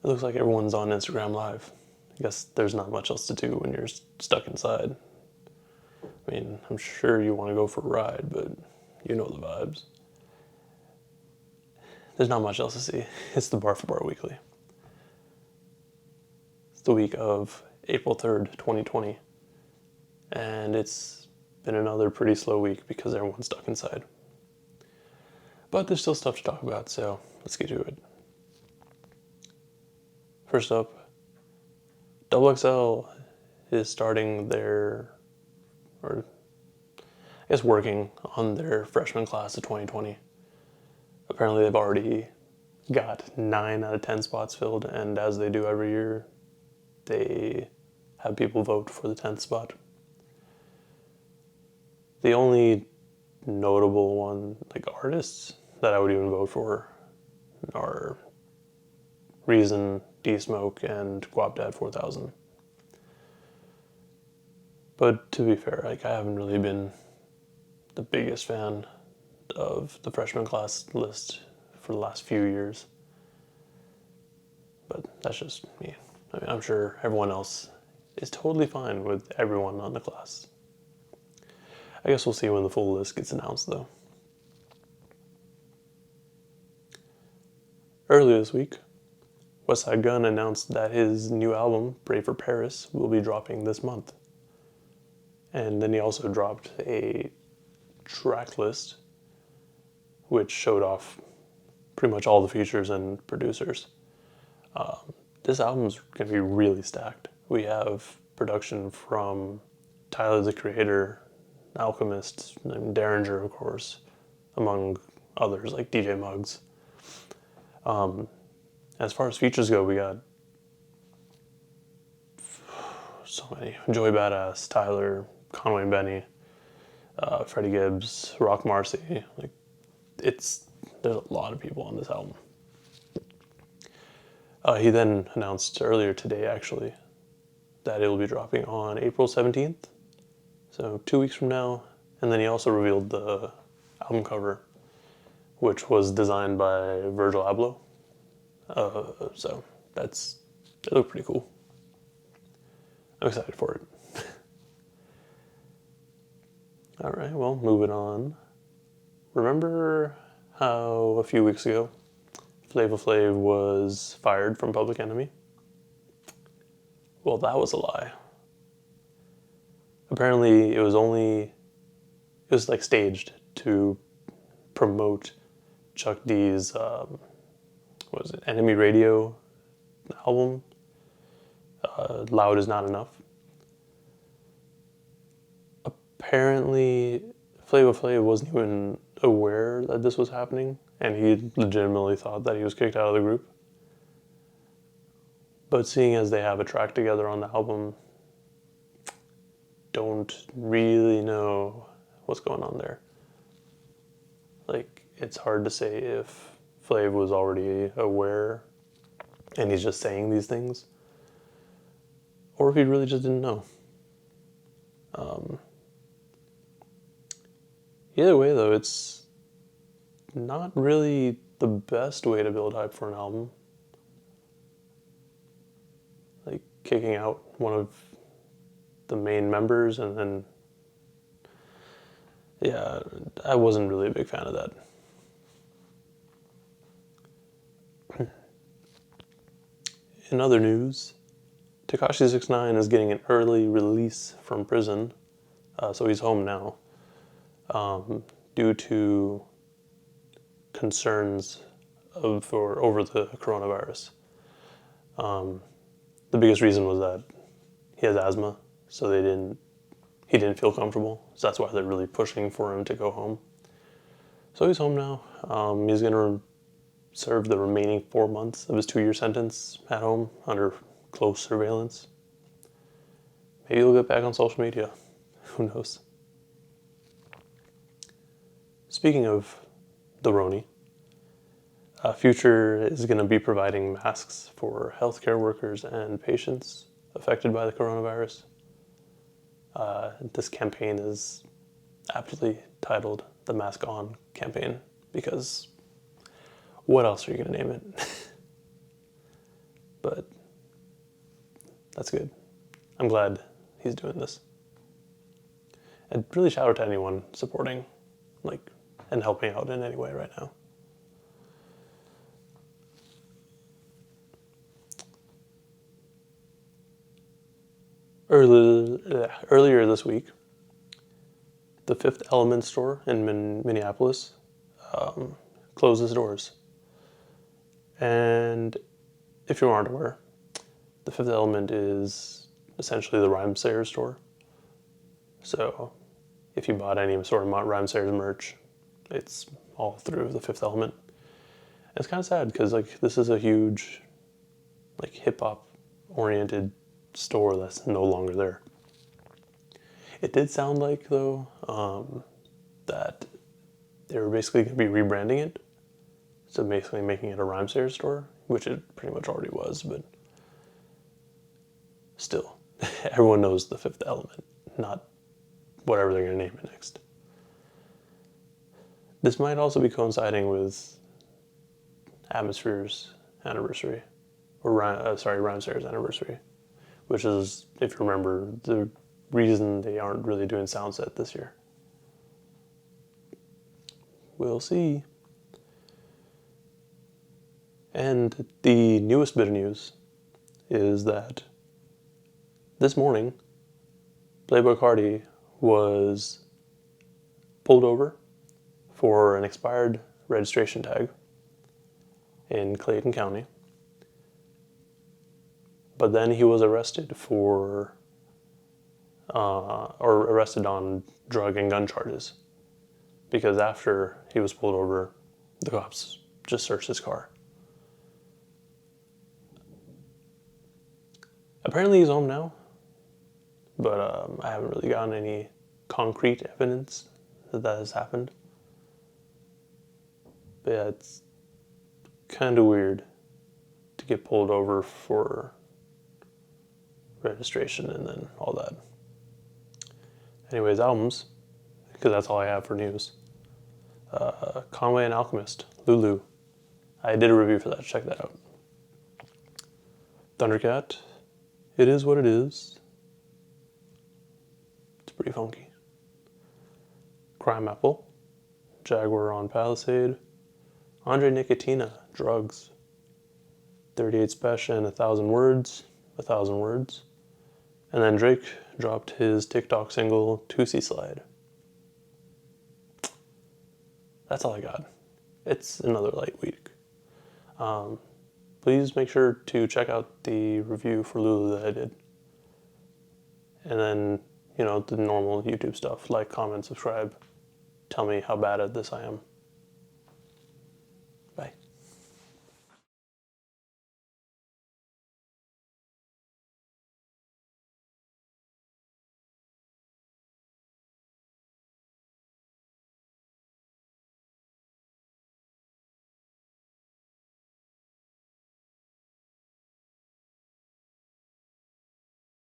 looks like everyone's on Instagram Live. I guess there's not much else to do when you're stuck inside. I mean, I'm sure you want to go for a ride, but you know the vibes. There's not much else to see. It's the Bar for Bar Weekly. It's the week of April 3rd, 2020. And it's been another pretty slow week because everyone's stuck inside. But there's still stuff to talk about, so let's get to it. First up, XXL is starting working on their freshman class of 2020. Apparently they've already got 9 out of 10 spots filled, and as they do every year, they have people vote for the 10th spot. The only notable artists that I would even vote for are Reason, D-Smoke, and Guapdad 4000. But to be fair, I haven't really been the biggest fan of the freshman class list for the last few years. But that's just me. I mean, I'm sure everyone else is totally fine with everyone on the class. I guess we'll see when the full list gets announced, though. Earlier this week, Westside Gunn announced that his new album, Pray for Paris, will be dropping this month. And then he also dropped a Tracklist, which showed off pretty much all the features and producers. This album's going to be really stacked. We have production from Tyler, the Creator, Alchemist, and Derringer, of course, among others like DJ Muggs. As far as features go, we got so many. Joey Badass, Tyler, Conway and Benny, Freddie Gibbs, Rock Marcy. There's a lot of people on this album. He then announced earlier today, actually, that it will be dropping on April 17th, so 2 weeks from now. And then he also revealed the album cover, which was designed by Virgil Abloh. So it looked pretty cool. I'm excited for it. All right, well, moving on. Remember how a few weeks ago Flavor Flav was fired from Public Enemy? Well, that was a lie. Apparently, it was staged to promote Chuck D's, Enemy Radio album, Loud Is Not Enough. Apparently, Flavor Flav wasn't even aware that this was happening, and he legitimately thought that he was kicked out of the group. But seeing as they have a track together on the album, don't really know what's going on there. It's hard to say if Flav was already aware and he's just saying these things, or if he really just didn't know. Either way, though, it's not really the best way to build hype for an album. Kicking out one of the main members, and then, yeah, I wasn't really a big fan of that. In other news, Tekashi 6ix9ine is getting an early release from prison, so he's home now, due to concerns over the coronavirus. The biggest reason was that he has asthma, so he didn't feel comfortable. So that's why they're really pushing for him to go home. So he's home now. He's going to serve the remaining 4 months of his 2-year sentence at home under close surveillance. Maybe he'll get back on social media. Who knows? Speaking of the Roni, Future is going to be providing masks for healthcare workers and patients affected by the coronavirus. This campaign is aptly titled the Mask On campaign, because what else are you going to name it? but that's good. I'm glad he's doing this. And really shout out to anyone supporting, and helping out in any way right now. Earlier this week, the Fifth Element store in Minneapolis closed its doors. And if you aren't aware, the Fifth Element is essentially the Rhymesayers store. So if you bought any sort of Rhymesayers merch, it's all through the Fifth Element. And it's kind of sad because this is a huge hip hop oriented store that's no longer there. It did sound like though that they were basically going to be rebranding it, so basically making it a Rhymesayers store, which it pretty much already was, but still, everyone knows the Fifth Element, not whatever they're going to name it next. This might also be coinciding with Atmosphere's anniversary, or Rhymesayers' anniversary, which is, if you remember, the reason they aren't really doing Soundset this year. We'll see. And the newest bit of news is that this morning, Playboi Carti was pulled over for an expired registration tag in Clayton County. But then he was arrested arrested on drug and gun charges, because after he was pulled over, the cops just searched his car. Apparently he's home now, but I haven't really gotten any concrete evidence that has happened. But yeah, it's kind of weird to get pulled over for registration and then all that. Anyways, albums, because that's all I have for news. Conway and Alchemist, Lulu. I did a review for that, check that out. Thundercat, It Is What It Is. It's pretty funky. Crime Apple, Jaguar on Palisade. Andre Nicotina, Drugs. 38 Special and 1,000 Words. 1,000 Words. And then Drake dropped his TikTok single, Tootsie Slide. That's all I got. It's another light week. Please make sure to check out the review for Lulu that I did. And then, the normal YouTube stuff, like, comment, subscribe. Tell me how bad at this I am.